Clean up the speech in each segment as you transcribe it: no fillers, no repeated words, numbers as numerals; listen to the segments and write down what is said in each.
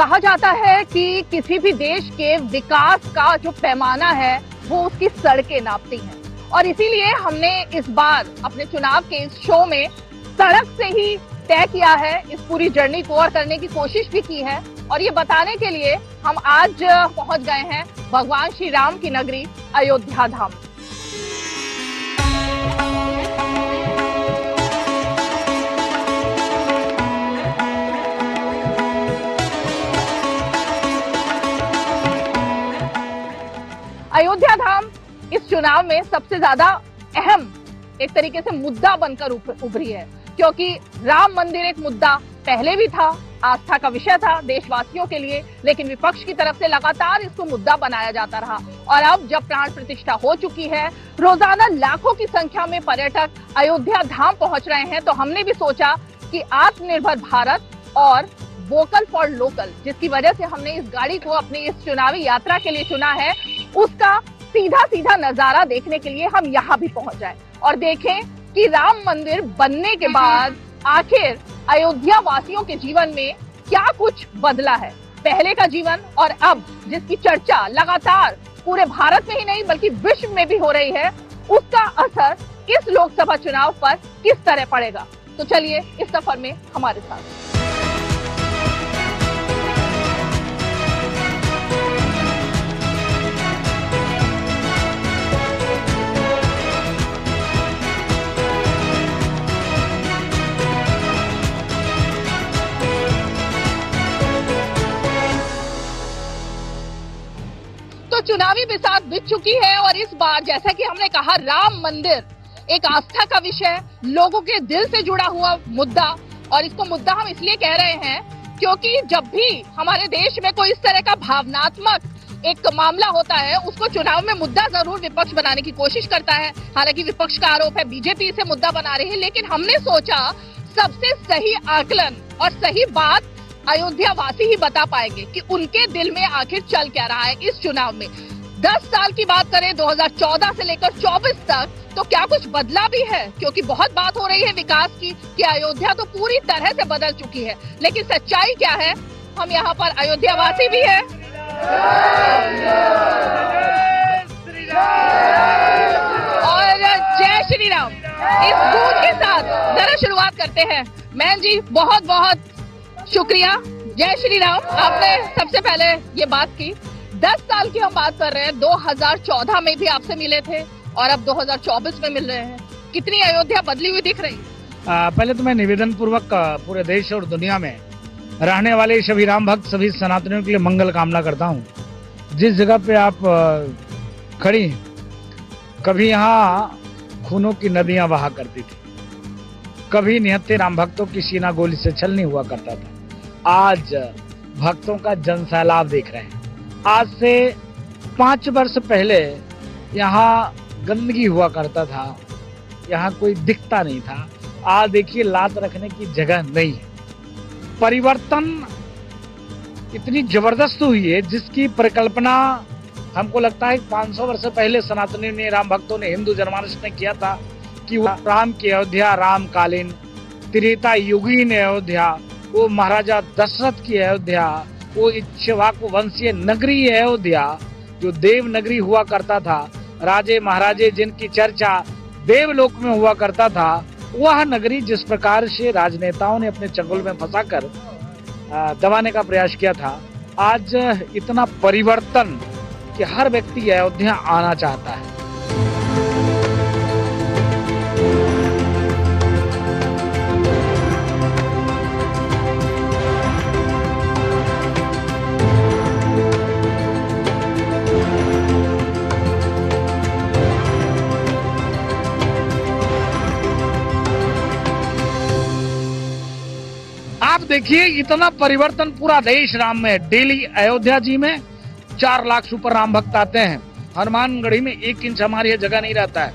कहा जाता है कि किसी भी देश के विकास का जो पैमाना है वो उसकी सड़कें नापती हैं, और इसीलिए हमने इस बार अपने चुनाव के इस शो में सड़क से ही तय किया है इस पूरी जर्नी को, और करने की कोशिश भी की है। और ये बताने के लिए हम आज पहुंच गए हैं भगवान श्री राम की नगरी अयोध्या धाम। अयोध्या धाम इस चुनाव में सबसे ज्यादा अहम एक तरीके से मुद्दा बनकर उभरी है, क्योंकि राम मंदिर एक मुद्दा पहले भी था, आस्था का विषय था देशवासियों के लिए, लेकिन विपक्ष की तरफ से लगातार इसको मुद्दा बनाया जाता रहा। और अब जब प्राण प्रतिष्ठा हो चुकी है, रोजाना लाखों की संख्या में पर्यटक अयोध्या धाम पहुंच रहे हैं, तो हमने भी सोचा कि आत्मनिर्भर भारत और वोकल फॉर लोकल, जिसकी वजह से हमने इस गाड़ी को अपनी इस चुनावी यात्रा के लिए चुना है, उसका सीधा सीधा नजारा देखने के लिए हम यहाँ भी पहुंच जाए और देखें कि राम मंदिर बनने के बाद आखिर अयोध्या वासियों के जीवन में क्या कुछ बदला है। पहले का जीवन और अब जिसकी चर्चा लगातार पूरे भारत में ही नहीं बल्कि विश्व में भी हो रही है, उसका असर इस लोकसभा चुनाव पर किस तरह पड़ेगा। तो चलिए इस सफर में हमारे साथ। तो चुनावी बिसात बीत चुकी है और इस बार जैसा कि हमने कहा, राम मंदिर एक आस्था का विषय, लोगों के दिल से जुड़ा हुआ मुद्दा। और इसको मुद्दा हम इसलिए कह रहे हैं क्योंकि जब भी हमारे देश में कोई इस तरह का भावनात्मक एक मामला होता है, उसको चुनाव में मुद्दा जरूर विपक्ष बनाने की कोशिश करता है। हालांकि विपक्ष का आरोप है बीजेपी इसे मुद्दा बना रही है, लेकिन हमने सोचा सबसे सही आकलन और सही बात अयोध्या वासी ही बता पाएंगे कि उनके दिल में आखिर चल क्या रहा है इस चुनाव में। 10 साल की बात करें 2014 से लेकर 24 तक, तो क्या कुछ बदला भी है, क्योंकि बहुत बात हो रही है विकास की कि अयोध्या तो पूरी तरह से बदल चुकी है, लेकिन सच्चाई क्या है, हम यहाँ पर अयोध्या वासी भी है और जय श्री राम इस गूंज के साथ जरा शुरुआत करते हैं। मैम जी बहुत बहुत शुक्रिया, जय श्री राम। आपने सबसे पहले ये बात की, 10 साल की हम बात कर रहे हैं, 2014 में भी आपसे मिले थे और अब 2024 में मिल रहे हैं, कितनी अयोध्या बदली हुई दिख रही है? पहले तो मैं निवेदन पूर्वक पूरे देश और दुनिया में रहने वाले सभी राम भक्त, सभी सनातनियों के लिए मंगल कामना करता हूँ। जिस जगह पे आप खड़ी, कभी यहाँ खूनों की नदियां बहा करती थी, कभी निहत्थे राम भक्तों की सीना गोली से छल नहीं हुआ करता था। आज भक्तों का जनसैलाब देख रहे हैं। आज से 5 वर्ष पहले यहाँ गंदगी हुआ करता था, यहाँ कोई दिखता नहीं था। आज देखिए लात रखने की जगह नहीं है। परिवर्तन इतनी जबरदस्त हुई है जिसकी परिकल्पना हमको लगता है 500 वर्ष पहले सनातनी ने, राम भक्तों ने, हिंदू जनमानस ने किया था कि वो राम की अयोध्या, रामकालीन त्रेता युगीन अयोध्या, वो महाराजा दशरथ की अयोध्या, वो इक्ष्वाकु वंशीय नगरी अयोध्या, जो देव नगरी हुआ करता था, राजे महाराजे जिनकी चर्चा देवलोक में हुआ करता था, वह नगरी जिस प्रकार से राजनेताओं ने अपने चंगुल में फंसाकर दबाने का प्रयास किया था, आज इतना परिवर्तन कि हर व्यक्ति अयोध्या आना चाहता है। आप देखिए इतना परिवर्तन पूरा देश राम में। डेली अयोध्या जी में 4 लाख सुपर राम भक्त आते हैं। हनुमानगढ़ी में 1 इंच हमारी यह जगह नहीं रहता है,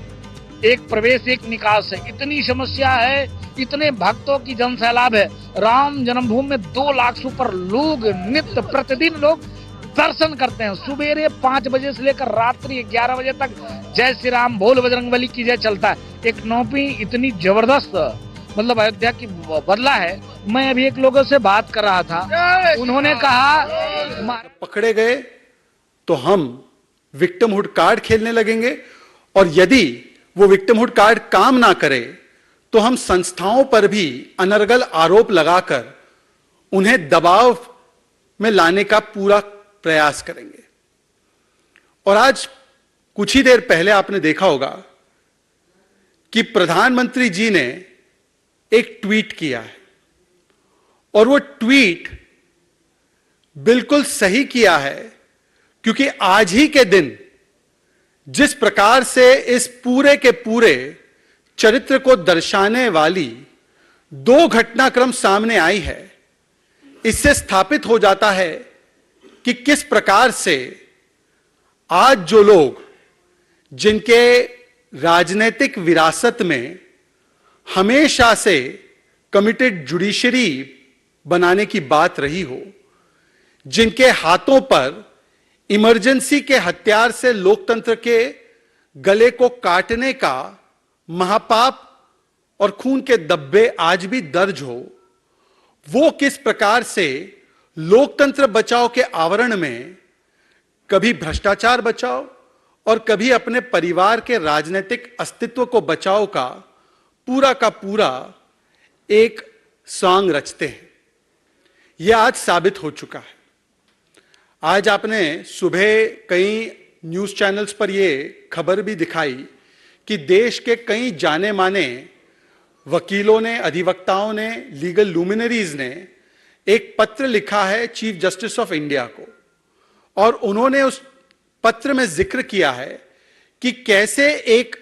एक प्रवेश एक निकास है। इतनी समस्या है, इतने भक्तों की जनसैलाब है। राम जन्मभूमि में 2 लाख सुपर लोग नित्य प्रतिदिन लोग दर्शन करते हैं। सुबेरे 5 बजे से लेकर रात्रि 11 बजे तक जय श्री राम, बोल बजरंगबली की जय चलता है। एक नौपी इतनी जबरदस्त मतलब अयोध्या की बदला है। मैं अभी एक लोगों से बात कर रहा था, उन्होंने कहा पकड़े गए तो हम विक्टिमहुड कार्ड खेलने लगेंगे, और यदि वो विक्टिमहुड कार्ड काम ना करे तो हम संस्थाओं पर भी अनर्गल आरोप लगाकर उन्हें दबाव में लाने का पूरा प्रयास करेंगे। और आज कुछ ही देर पहले आपने देखा होगा कि प्रधानमंत्री जी ने एक ट्वीट किया है, और वो ट्वीट बिल्कुल सही किया है, क्योंकि आज ही के दिन जिस प्रकार से इस पूरे के पूरे चरित्र को दर्शाने वाली दो घटनाक्रम सामने आई है, इससे स्थापित हो जाता है कि किस प्रकार से आज जो लोग जिनके राजनीतिक विरासत में हमेशा से कमिटेड जुडिशरी बनाने की बात रही हो, जिनके हाथों पर इमरजेंसी के हथियार से लोकतंत्र के गले को काटने का महापाप और खून के धब्बे आज भी दर्ज हो, वो किस प्रकार से लोकतंत्र बचाओ के आवरण में कभी भ्रष्टाचार बचाओ और कभी अपने परिवार के राजनीतिक अस्तित्व को बचाओ का पूरा एक सॉन्ग रचते हैं। यह आज साबित हो चुका है। आज आपने सुबह कई न्यूज चैनल्स पर यह खबर भी दिखाई कि देश के कई जाने माने वकीलों ने, अधिवक्ताओं ने, लीगल लुमिनरीज ने एक पत्र लिखा है चीफ जस्टिस ऑफ इंडिया को, और उन्होंने उस पत्र में जिक्र किया है कि कैसे एक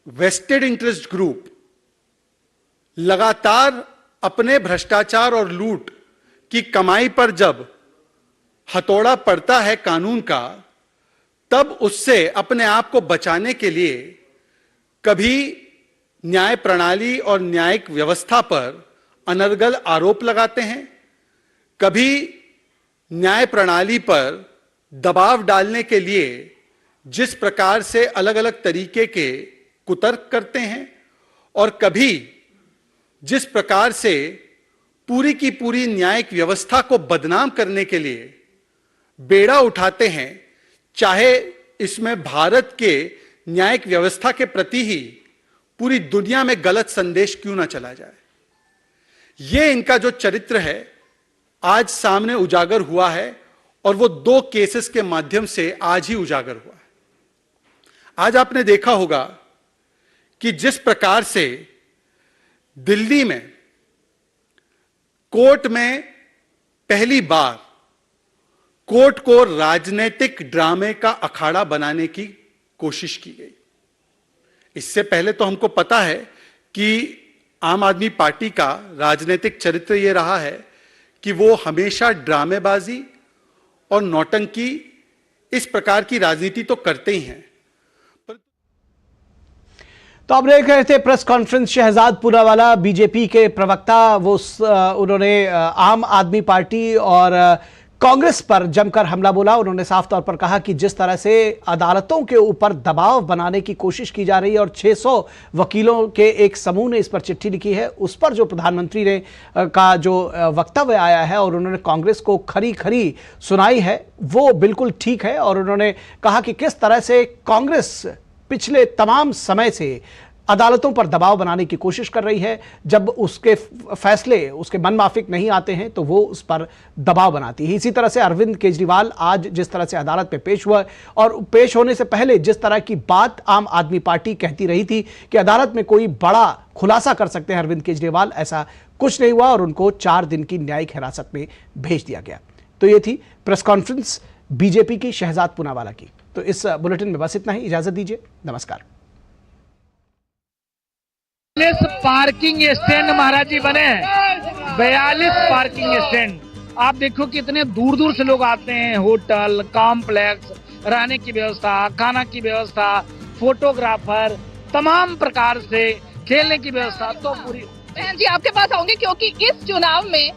वेस्टेड इंटरेस्ट ग्रुप लगातार अपने भ्रष्टाचार और लूट की कमाई पर जब हथौड़ा पड़ता है कानून का, तब उससे अपने आप को बचाने के लिए कभी न्याय प्रणाली और न्यायिक व्यवस्था पर अनर्गल आरोप लगाते हैं, कभी न्याय प्रणाली पर दबाव डालने के लिए जिस प्रकार से अलग अलग तरीके के कुतर्क करते हैं, और कभी जिस प्रकार से पूरी की पूरी न्यायिक व्यवस्था को बदनाम करने के लिए बेड़ा उठाते हैं, चाहे इसमें भारत के न्यायिक व्यवस्था के प्रति ही पूरी दुनिया में गलत संदेश क्यों ना चला जाए। यह इनका जो चरित्र है आज सामने उजागर हुआ है, और वो दो केसेस के माध्यम से आज ही उजागर हुआ है। आज आपने देखा होगा कि जिस प्रकार से दिल्ली में कोर्ट में पहली बार कोर्ट को राजनीतिक ड्रामे का अखाड़ा बनाने की कोशिश की गई। इससे पहले तो हमको पता है कि आम आदमी पार्टी का राजनीतिक चरित्र यह रहा है कि वो हमेशा ड्रामेबाजी और नौटंकी, इस प्रकार की राजनीति तो करते ही हैं। तो आप देख रहे थे प्रेस कॉन्फ्रेंस शहजाद पूनावाला, बीजेपी के प्रवक्ता, उन्होंने आम आदमी पार्टी और कांग्रेस पर जमकर हमला बोला। उन्होंने साफ तौर पर कहा कि जिस तरह से अदालतों के ऊपर दबाव बनाने की कोशिश की जा रही है और 600 वकीलों के एक समूह ने इस पर चिट्ठी लिखी है, उस पर जो प्रधानमंत्री ने का जो वक्तव्य आया है और उन्होंने कांग्रेस को खरी खरी सुनाई है, वो बिल्कुल ठीक है। और उन्होंने कहा कि किस तरह से कांग्रेस पिछले तमाम समय से अदालतों पर दबाव बनाने की कोशिश कर रही है। जब उसके फैसले उसके मन माफिक नहीं आते हैं तो वो उस पर दबाव बनाती है। इसी तरह से अरविंद केजरीवाल आज जिस तरह से अदालत में पेश हुआ, और पेश होने से पहले जिस तरह की बात आम आदमी पार्टी कहती रही थी कि अदालत में कोई बड़ा खुलासा कर सकते हैं अरविंद केजरीवाल, ऐसा कुछ नहीं हुआ और उनको 4 दिन की न्यायिक हिरासत में भेज दिया गया। तो ये थी प्रेस कॉन्फ्रेंस बीजेपी की शहजाद पूनावाला की। तो इस बुलेटिन में बस इतना ही, इजाजत दीजिए, नमस्कार। 42 पार्किंग स्टैंड महाराज जी बने हैं, 42 पार्किंग स्टैंड। आप देखो कितने दूर दूर से लोग आते हैं, होटल, कॉम्प्लेक्स, रहने की व्यवस्था, खाना की व्यवस्था, फोटोग्राफर, तमाम प्रकार से खेलने की व्यवस्था तो पूरी। बहन जी आपके पास आऊंगी क्योंकि इस चुनाव में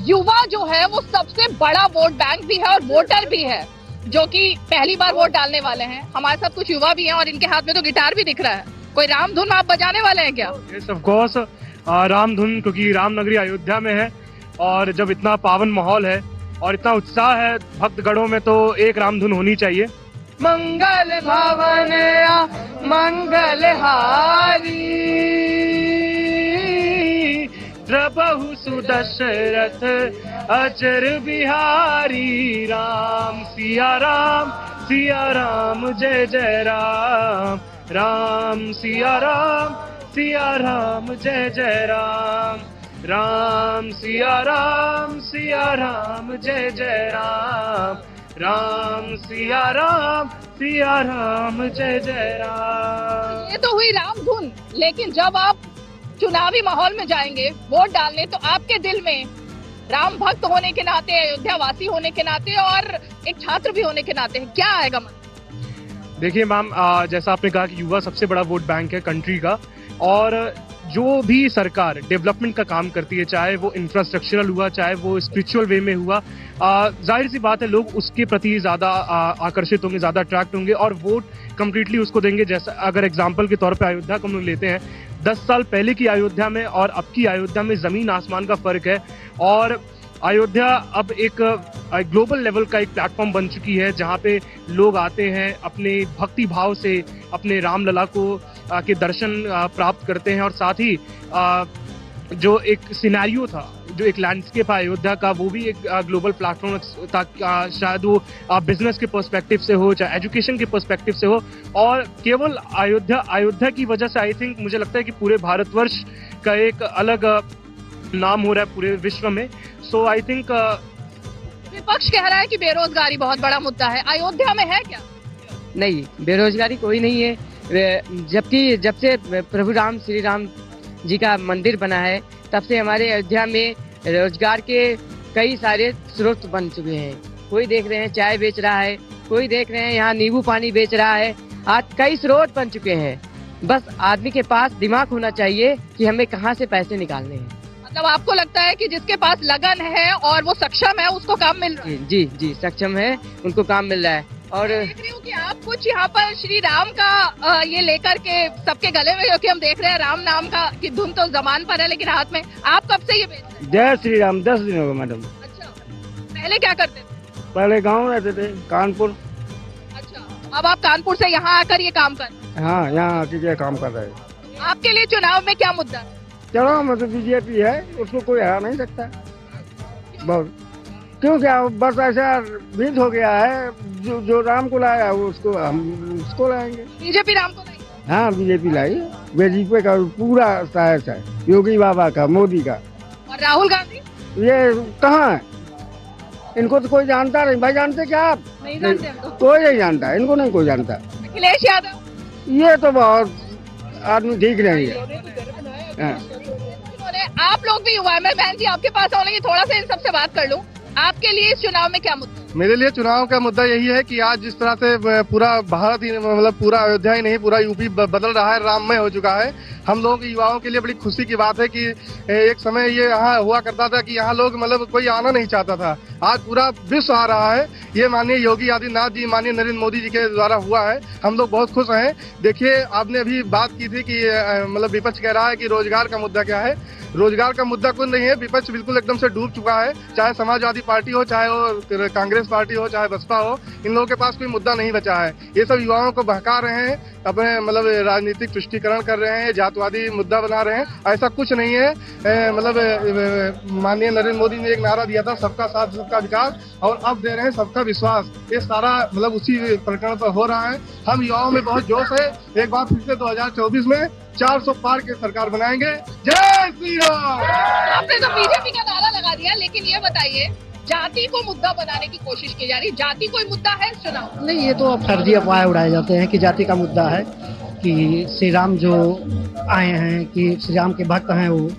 युवा जो है वो सबसे बड़ा वोट बैंक भी है और वोटर भी है, जो कि पहली बार वोट डालने वाले हैं। हमारे साथ कुछ युवा भी हैं और इनके हाथ में तो गिटार भी दिख रहा है। कोई राम धुन आप बजाने वाले हैं क्या? Yes, of course. रामधुन, क्योंकि रामनगरी अयोध्या में है और जब इतना पावन माहौल है और इतना उत्साह है भक्तगणों में तो एक रामधुन होनी चाहिए। मंगल भवन मंगलहारी प्रभु सुदशरथ अजर बिहारी राम सिया राम जय जय राम राम सिया राम जय जय राम राम सिया राम जय जय राम सिया राम जय जय राम। ये तो हुई रामधुन, लेकिन जब आप चुनावी माहौल में जाएंगे वोट डालने तो आपके दिल में राम भक्त होने के नाते, अयोध्या वासी होने के नाते और एक छात्र भी होने के नाते क्या आएगा मन? देखिए मैम, जैसा आपने कहा कि युवा सबसे बड़ा वोट बैंक है कंट्री का, और जो भी सरकार डेवलपमेंट का काम करती है, चाहे वो इंफ्रास्ट्रक्चरल हुआ, चाहे वो स्पिरिचुअल वे में हुआ, जाहिर सी बात है लोग उसके प्रति ज़्यादा आकर्षित होंगे, ज़्यादा अट्रैक्ट होंगे और वोट कंप्लीटली उसको देंगे। जैसा अगर एग्जांपल के तौर पे अयोध्या को हम लोग लेते हैं, 10 साल पहले की अयोध्या में और अब की अयोध्या में ज़मीन आसमान का फ़र्क है। और अयोध्या अब एक ग्लोबल लेवल का एक प्लेटफॉर्म बन चुकी है जहाँ पे लोग आते हैं अपने भक्ति भाव से अपने रामलला को के दर्शन प्राप्त करते हैं, और साथ ही जो एक सिनेरियो था, जो एक लैंडस्केप है अयोध्या का, वो भी एक ग्लोबल प्लेटफॉर्म था। शायद वो बिजनेस के पर्सपेक्टिव से हो, चाहे एजुकेशन के पर्सपेक्टिव से हो, और केवल अयोध्या की वजह से आई थिंक मुझे लगता है कि पूरे भारतवर्ष का एक अलग नाम हो रहा है पूरे विश्व में। सो आई थिंक विपक्ष कह रहा है कि बेरोजगारी बहुत बड़ा मुद्दा है, अयोध्या में है क्या? नहीं, बेरोजगारी कोई नहीं है, जबकि जब से प्रभु राम श्री राम जी का मंदिर बना है तब से हमारे अयोध्या में रोजगार के कई सारे स्रोत बन चुके हैं। कोई देख रहे हैं चाय बेच रहा है, कोई देख रहे हैं यहाँ नींबू पानी बेच रहा है, आज कई स्रोत बन चुके हैं। बस आदमी के पास दिमाग होना चाहिए कि हमें कहाँ से पैसे निकालने हैं। मतलब आपको लगता है कि जिसके पास लगन है और वो सक्षम है उसको काम मिल रहा है? जी जी, सक्षम है, उनको काम मिल रहा है। और देख रही हूँ कि आप कुछ यहाँ पर श्री राम का ये लेकर के सबके गले में, क्योंकि हम देख रहे हैं राम नाम का की धुन तो जबान पर है लेकिन हाथ में, आप कब से ये बेच रहे हैं? जय श्री राम 10 दिन हो गए मैडम। अच्छा, पहले क्या करते थे? पहले गांव रहते थे, कानपुर। अच्छा, अब आप कानपुर से यहाँ आकर ये काम कर रहे हैं? हाँ, यहाँ आके काम कर रहे हैं। आपके लिए चुनाव में क्या मुद्दा है? चलो मतलब बीजेपी है, उसको कोई हरा नहीं सकता। बहुत क्यों, क्या बस ऐसा विध हो गया है, जो राम को लाया उसको हम उसको लाएंगे। बीजेपी राम को नहीं? हाँ, बीजेपी लाई, बीजेपी का पूरा साहस है, योगी बाबा का, मोदी का। और राहुल गांधी? ये कहाँ है? इनको तो कोई जानता नहीं। भाई जानते क्या आप? नहीं जानते हमको। कोई नहीं जानता, इनको नहीं कोई जानता। अखिलेश यादव? ये तो बहुत आदमी ठीक नहीं है। आप लोग भी युवा है, मैं बहन जी आपके पास आने की थोड़ा सा इन सबसे बात कर लूं। आपके लिए इस चुनाव में क्या मुद्दा? मेरे लिए चुनाव का मुद्दा यही है कि आज जिस तरह से पूरा भारत ही मतलब पूरा अयोध्या ही नहीं पूरा यूपी बदल रहा है, राममय हो चुका है। हम लोगों के युवाओं के लिए बड़ी खुशी की बात है कि एक समय ये यहाँ हुआ करता था कि यहाँ लोग मतलब कोई आना नहीं चाहता था, आज पूरा विश्व आ रहा है। ये माननीय योगी आदित्यनाथ जी, माननीय नरेंद्र मोदी जी के द्वारा हुआ है, हम लोग बहुत खुश हैं। देखिए, आपने अभी बात की थी कि मतलब विपक्ष कह रहा है कि रोजगार का मुद्दा क्या है। रोजगार का मुद्दा कुछ नहीं है, विपक्ष बिल्कुल एकदम से डूब चुका है। चाहे समाजवादी पार्टी हो, चाहे वो कांग्रेस पार्टी हो, चाहे बसपा हो, इन लोगों के पास कोई मुद्दा नहीं बचा है। ये सब युवाओं को बहका रहे हैं, अपने मतलब राजनीतिक तुष्टीकरण कर रहे हैं, जातवादी मुद्दा बना रहे हैं। ऐसा कुछ नहीं है। मतलब माननीय नरेंद्र मोदी ने एक नारा दिया था, सबका साथ सबका विकास, और अब दे रहे हैं सबका विश्वास। ये सारा मतलब उसी प्रकरण पर हो रहा है। हम युवाओं में बहुत जोश है। एक बार फिर से 2024 में 400 पार के सरकार बनाएंगे। जय श्री राम। आपने तो बीजेपी का नारा लगा दिया, लेकिन ये बताइए, जाति को मुद्दा बनाने की कोशिश की जा रही, जाति कोई मुद्दा है चुनाव? नहीं, ये तो फर्जी अफवाह उड़ाए जाते हैं कि जाति का मुद्दा है, कि श्री राम जो आए हैं, कि श्री राम के भक्त हैं, वो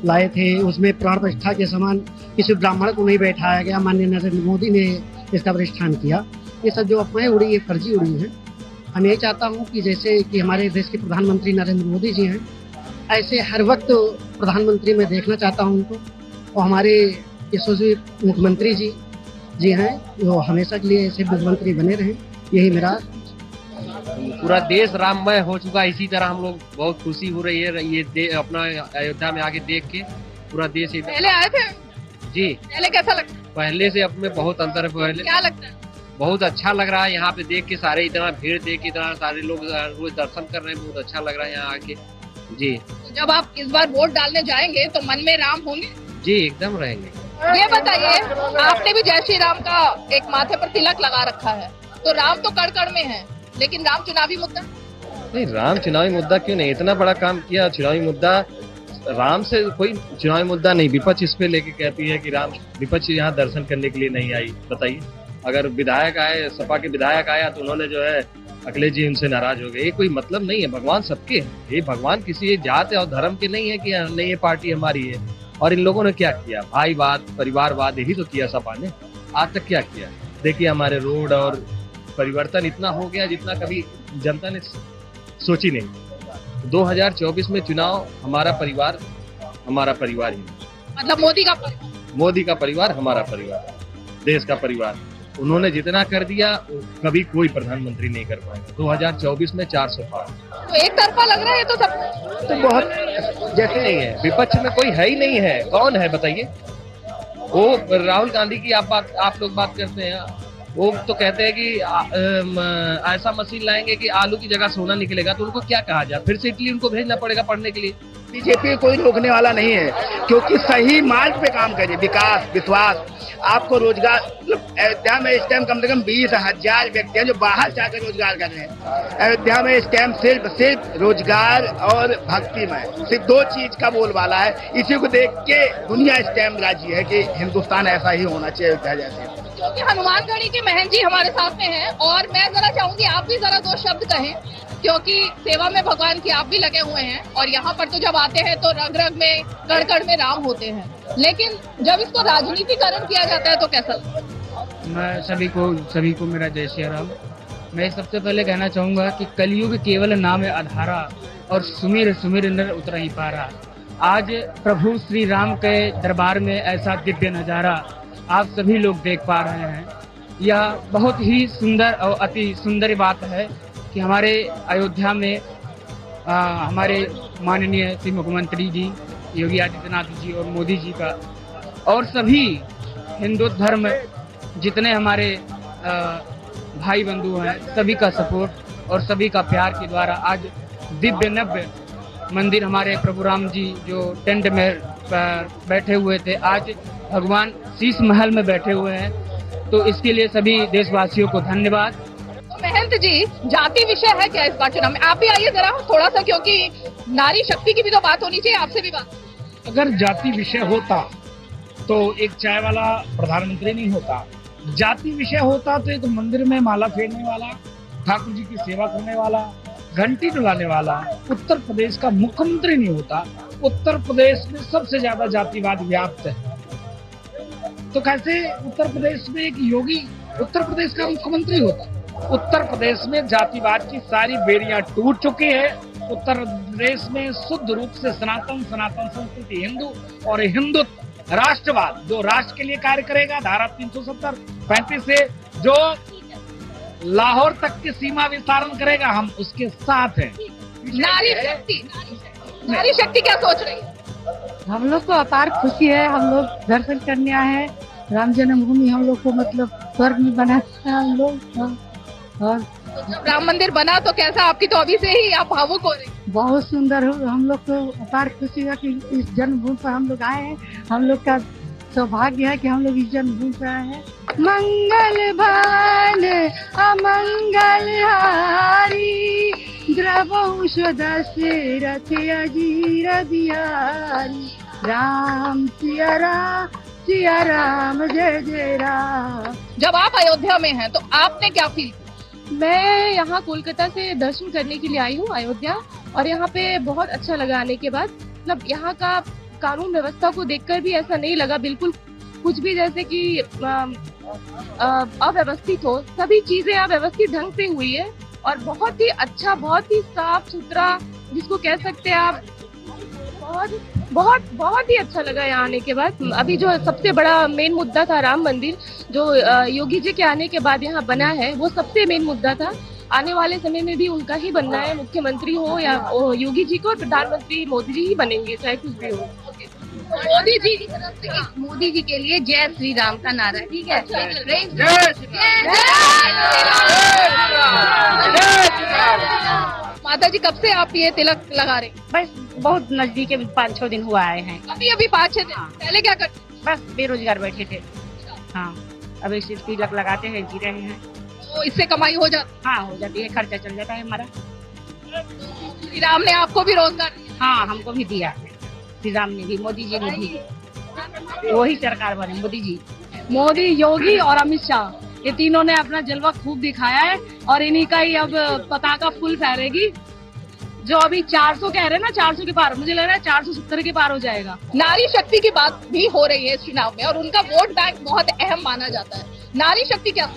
लाए थे, उसमें प्राण प्रतिष्ठा के समान किसी ब्राह्मण को नहीं बैठाया गया। माननीय नरेंद्र मोदी ने इसका प्रतिष्ठान किया। ये सब जो अफवाहें उड़ी, ये फर्जी उड़ी हैं। मैं यही चाहता हूँ कि जैसे कि हमारे देश के प्रधानमंत्री नरेंद्र मोदी जी हैं, ऐसे हर वक्त प्रधानमंत्री मैं देखना चाहता हूँ उनको, और हमारे यशस्वी मुख्यमंत्री जी हैं, वो हमेशा के लिए ऐसे मुख्यमंत्री बने रहें, यही मेरा पूरा देश राममय हो चुका है। इसी तरह हम लोग बहुत खुशी हो रही है ये अपना अयोध्या में आके देख के। पूरा देश पहले आए थे जी, पहले कैसा लगता है? पहले से अब में बहुत अंतर है। पहले क्या लगता है? बहुत अच्छा लग रहा है यहाँ पे देख के, सारे इतना भीड़ देख के, इतना सारे लोग रोज दर्शन कर रहे हैं, बहुत अच्छा लग रहा है यहाँ आके जी। तो जब आप इस बार वोट डालने जाएंगे तो मन में राम होंगे? जी एकदम रहेंगे। ये बताइए, आपने भी जय श्री राम का एक माथे पर तिलक लगा रखा है, तो राम तो कड़ कड़ में है, लेकिन राम चुनावी मुद्दा नहीं, राम चुनावी मुद्दा क्यों नहीं? इतना बड़ा काम किया, चुनावी मुद्दा राम से कोई चुनावी मुद्दा नहीं। विपक्ष इस पे लेके कहती है कि राम, विपक्ष यहाँ दर्शन करने के लिए नहीं आई। बताइए, अगर विधायक आए, सपा के विधायक आया तो उन्होंने जो है अखिलेश जी उनसे नाराज हो गए। ये कोई मतलब नहीं है। भगवान सबके हैं, ये भगवान किसी जात और धर्म के नहीं है कि नहीं ये पार्टी हमारी है। और इन लोगों ने क्या किया? भाईवाद, परिवारवाद, यही तो किया सपा ने। आज तक क्या किया? देखिए हमारे रोड और परिवर्तन इतना हो गया जितना कभी जनता ने सोची नहीं। 2024 में चुनाव हमारा परिवार ही, मतलब मोदी का परिवार हमारा परिवार, देश का परिवार। उन्होंने जितना कर दिया कभी कोई प्रधानमंत्री नहीं कर पाएगा। 2024 में 400 पार। तो एक तरफा लग रहा है तो सब तो बहुत जैसे नहीं है, विपक्ष में कोई है ही नहीं है। कौन है बताइए? वो राहुल गांधी की आप लोग बात करते हैं, वो तो कहते हैं कि ऐसा मशीन लाएंगे कि आलू की जगह सोना निकलेगा। तो उनको क्या कहा जाए? फिर से इटली उनको भेजना पड़ेगा पढ़ने के लिए। बीजेपी कोई रोकने वाला नहीं है, क्योंकि सही मार्ग पे काम करे, विकास, विश्वास। आपको रोजगार, अयोध्या में इस टाइम कम से कम 20,000 व्यक्ति हैं जो बाहर जाकर रोजगार कर रहे हैं। अयोध्या में इस टाइम सिर्फ रोजगार और भक्तिमय, सिर्फ 2 चीज का बोलबाला है। इसी को देख के दुनिया इस टाइम राजी है कि हिंदुस्तान ऐसा ही होना चाहिए अयोध्या जैसे। क्योंकि हनुमानगढ़ी के महंत जी हमारे साथ में हैं, और मैं जरा चाहूंगी आप भी जरा 2 शब्द कहें, क्योंकि सेवा में भगवान की आप भी लगे हुए हैं। और यहाँ पर तो जब आते हैं तो रग रग में, कड़ कड़ में राम होते हैं, लेकिन जब इसको राजनीतिकरण किया जाता है तो कैसा लगता है? मैं सभी को मेरा जय श्री राम। मैं सबसे पहले कहना चाहूंगा कि कलयुग केवल नाम आधारा, और सुमिर सुमिर नर उतर ही पारा। आज प्रभु श्री राम के दरबार में ऐसा दिव्य नजारा आप सभी लोग देख पा रहे हैं। यह बहुत ही सुंदर और अति सुंदर बात है कि हमारे अयोध्या में हमारे माननीय श्री मुख्यमंत्री जी योगी आदित्यनाथ जी और मोदी जी का, और सभी हिंदू धर्म जितने हमारे भाई बंधु हैं, सभी का सपोर्ट और सभी का प्यार के द्वारा आज दिव्य नव्य मंदिर हमारे प्रभु राम जी जो टेंट में बैठे हुए थे, आज भगवान शीश महल में बैठे हुए हैं। तो इसके लिए सभी देशवासियों को धन्यवाद। तो महंत जी, जाति विषय है क्या इस बार चुनाव में? आप भी आइए जरा थोड़ा सा, क्योंकि नारी शक्ति की भी तो बात होनी चाहिए, आपसे भी बात। अगर जाति विषय होता तो एक चाय वाला प्रधानमंत्री नहीं होता। जाति विषय होता तो एक मंदिर में माला फेरने वाला, ठाकुर जी की सेवा करने वाला, घंटी डुलाने वाला उत्तर प्रदेश का मुख्यमंत्री नहीं होता। उत्तर प्रदेश में सबसे ज्यादा जातिवाद व्याप्त है, तो कैसे उत्तर प्रदेश में एक योगी उत्तर प्रदेश का मुख्यमंत्री होता? उत्तर प्रदेश में जातिवाद की सारी बेड़ियां टूट चुकी है। उत्तर प्रदेश में शुद्ध रूप से सनातन संस्कृति, हिंदू और हिंदुत्व, राष्ट्रवाद, जो राष्ट्र के लिए कार्य करेगा, धारा 370-35 से जो लाहौर तक की सीमा विस्तारण करेगा, हम उसके साथ हैं। नारी शक्ति क्या सोच रही है? हम लोग को अपार खुशी है। हम लोग दर्शन करने आए हैं। राम जन्मभूमि हम लोग को मतलब स्वर्ग में बना है हम लोग। और जब राम मंदिर बना तो कैसा? आपकी तो अभी से ही आप भावुक हो रही। बहुत सुंदर हो। हम लोग को अपार खुशी है कि इस जन्मभूमि पर हम लोग आए हैं। हम लोग का सौभाग्य है कि हम लोग इस जन्मभूमि पर आए हैं। मंगल भान अमंगल हारी, द्रवहु दशरथ अजीर बिहारी। राम सिया राम जय जय राम। जब आप अयोध्या में हैं तो आपने क्या फील? मैं यहाँ कोलकाता से दर्शन करने के लिए आई हूँ अयोध्या, और यहाँ पे बहुत अच्छा लगा आने के बाद। मतलब यहाँ का कानून व्यवस्था को देखकर भी ऐसा नहीं लगा बिल्कुल कुछ भी जैसे कि अव्यवस्थित हो। सभी चीजें अव्यवस्थित ढंग से हुई है, और बहुत ही अच्छा, बहुत ही साफ सुथरा, जिसको कह सकते हैं आप, बहुत ही अच्छा लगा यहाँ आने के बाद। अभी जो सबसे बड़ा मेन मुद्दा था राम मंदिर, जो योगी जी के आने के बाद यहाँ बना है, वो सबसे मेन मुद्दा था। आने वाले समय में भी उनका ही बनना है, मुख्यमंत्री हो या योगी जी को, और प्रधानमंत्री मोदी जी ही बनेंगे, चाहे कुछ भी हो। मोदी जी की तरफ से मोदी जी के लिए जय श्री राम का नारा, ठीक है? माता जी, कब से आप ये तिलक लगा रहे? बस बहुत नजदीक है, 5-6 दिन हुआ आए हैं। अभी 5-6 दिन पहले क्या करते? बस बेरोजगार बैठे थे। हाँ, अब इसे तिलक लगाते हैं, जी रहे हैं। तो इससे कमाई हो जाती? हाँ, हो जाती है, खर्चा चल जाता है हमारा। श्री राम ने आपको भी रोजगार दिया? हाँ, हमको भी दिया, श्री राम ने भी, मोदी जी ने भी। वही सरकार बने मोदी जी। मोदी, योगी और अमित शाह, ये तीनों ने अपना जलवा खूब दिखाया है, और इन्हीं का ही अब पताका फुल फहरेगी। जो अभी 400 कह रहे हैं ना, 400 के पार, मुझे लग रहा है 470 के पार हो जाएगा। नारी शक्ति की बात भी हो रही है इस चुनाव में, और उनका वोट बैंक बहुत अहम माना जाता है। नारी शक्ति क्या?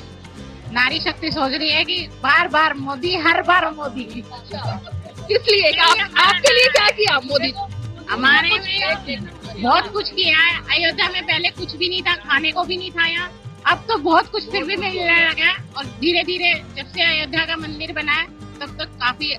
नारी शक्ति सोच रही है कि बार बार मोदी, हर बार मोदी। इसलिए आपके लिए क्या किया मोदी? हमारे लिए बहुत कुछ किया है। अयोध्या में पहले कुछ भी नहीं था, खाने को भी नहीं था यहाँ, अब तो बहुत कुछ फिर भी मिलने लगा। और धीरे धीरे जब से अयोध्या का मंदिर बना है तब तक काफी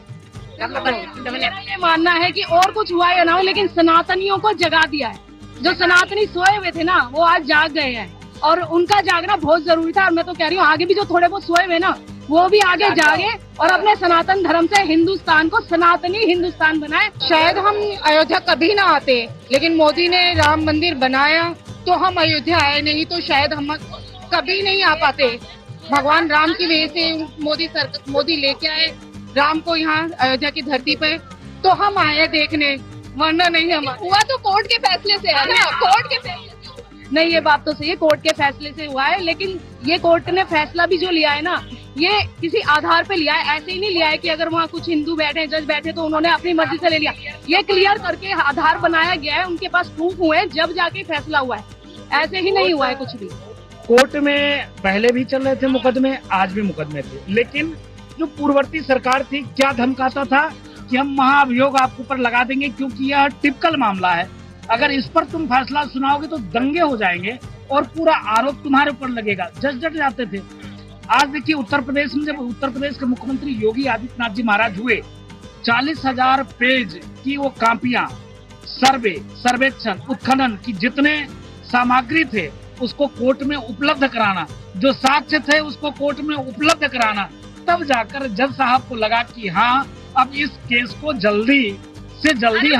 मेरा मानना है कि और कुछ हुआ या ना हो, लेकिन सनातनियों को जगा दिया है। जो सनातनी सोए हुए थे ना, वो आज जाग गए हैं, और उनका जागना बहुत जरूरी था। और मैं तो कह रही हूँ आगे भी जो थोड़े बहुत सोए हुए ना, वो भी आगे जागे और अपने सनातन धर्म से हिंदुस्तान को सनातनी हिंदुस्तान बनाए। शायद हम अयोध्या कभी ना आते, लेकिन मोदी ने राम मंदिर बनाया तो हम अयोध्या आए, नहीं तो शायद हम कभी नहीं आ पाते। भगवान राम की वजह से मोदी लेके आए राम को यहाँ अयोध्या की धरती पे, तो हम आए देखने, वरना नहीं हम हुआ तो कोर्ट के फैसले से है ना, कोर्ट के फैसले। नहीं, ये बात तो सही है, कोर्ट के फैसले से हुआ है, लेकिन ये कोर्ट ने फैसला भी जो लिया है ना, ये किसी आधार पे लिया है। ऐसे ही नहीं लिया है कि अगर वहाँ कुछ हिंदू बैठे, जज बैठे, तो उन्होंने अपनी मर्जी से ले लिया। ये क्लियर करके आधार बनाया गया है, उनके पास प्रूफ हुए, जब जाके फैसला हुआ है। ऐसे ही नहीं हुआ है कुछ भी। कोर्ट में पहले भी चल रहे थे मुकदमे, आज भी मुकदमे थे, लेकिन जो पूर्ववर्ती सरकार थी, क्या धमकाता था कि हम महाअभियोग आपके ऊपर लगा देंगे, क्योंकि यह टिपिकल मामला है, अगर इस पर तुम फैसला सुनाओगे तो दंगे हो जाएंगे और पूरा आरोप तुम्हारे ऊपर लगेगा। जज डट जाते थे। आज देखिए उत्तर प्रदेश में, जब उत्तर प्रदेश के मुख्यमंत्री योगी आदित्यनाथ जी महाराज हुए, 40,000 पेज की वो कापियां, सर्वेक्षण, उत्खनन की जितने सामग्री थे उसको कोर्ट में उपलब्ध कराना, जो साक्ष्य थे उसको कोर्ट में उपलब्ध कराना, तब जाकर जज साहब को लगा कि हाँ, अब इस केस को जल्दी से जल्दी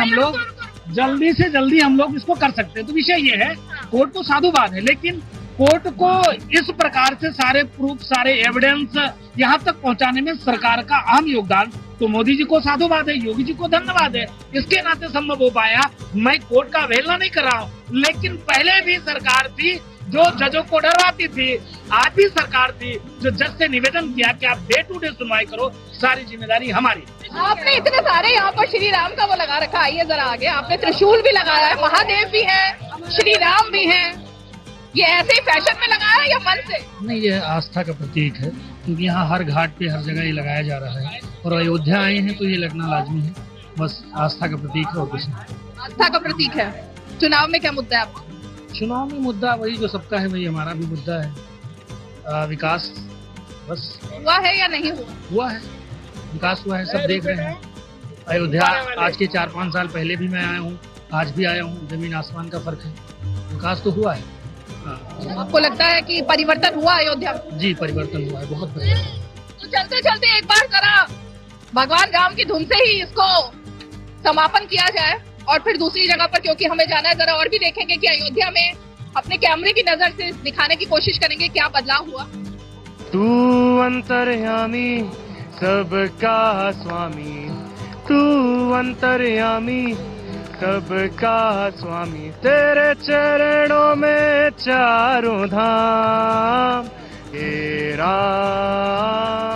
हम लोग इसको कर सकते हैं। तो विषय ये है, कोर्ट को साधुवाद है, लेकिन कोर्ट को इस प्रकार से सारे प्रूफ, सारे एविडेंस यहाँ तक पहुँचाने में सरकार का अहम योगदान, तो मोदी जी को साधुवाद है, योगी जी को धन्यवाद है, इसके नाते संभव हो पाया। मैं कोर्ट का अवहेलना नहीं कर रहा हूँ, लेकिन पहले भी सरकार थी जो जजों को डरवाती थी, आज भी सरकार थी जो जज से निवेदन किया कि आप डे टू डे सुनवाई करो, सारी जिम्मेदारी हमारी। आपने इतने सारे यहाँ पर श्री राम का वो लगा रखा, आइए जरा आगे, आपने त्रिशूल भी लगाया है, महादेव भी है, श्री राम भी है, ये ऐसे ही फैशन में लगाया है या मन से? नहीं, ये आस्था का प्रतीक है, क्योंकि यहाँ हर घाट पे हर जगह ये लगाया जा रहा है, और अयोध्या आए हैं तो ये लगना लाजमी है। बस आस्था का प्रतीक है और कुछ नहीं। आस्था का प्रतीक है। चुनाव में क्या मुद्दा है आपका? चुनाव में मुद्दा वही जो सबका है, वही हमारा भी मुद्दा है, विकास। बस हुआ है या नहीं हुआ? हुआ है, विकास हुआ है, सब देख रहे हैं। अयोध्या आज के 4-5 साल पहले भी मैं आया हूँ, आज भी आया हूँ, जमीन आसमान का फर्क है, विकास तो हुआ है। आपको लगता है कि परिवर्तन हुआ अयोध्या में? जी, परिवर्तन हुआ है, बहुत परिवर्तन। तो चलते चलते एक बार जरा भगवान राम की धुन से ही इसको समापन किया जाए, और फिर दूसरी जगह पर, क्योंकि हमें जाना है, जरा और भी देखेंगे कि अयोध्या में अपने कैमरे की नजर से दिखाने की कोशिश करेंगे क्या बदलाव हुआ। तू अंतर्यामी सबका स्वामी, तू अंतर्यामी सबका स्वामी, तेरे चरणों में चारों धाम, हे राम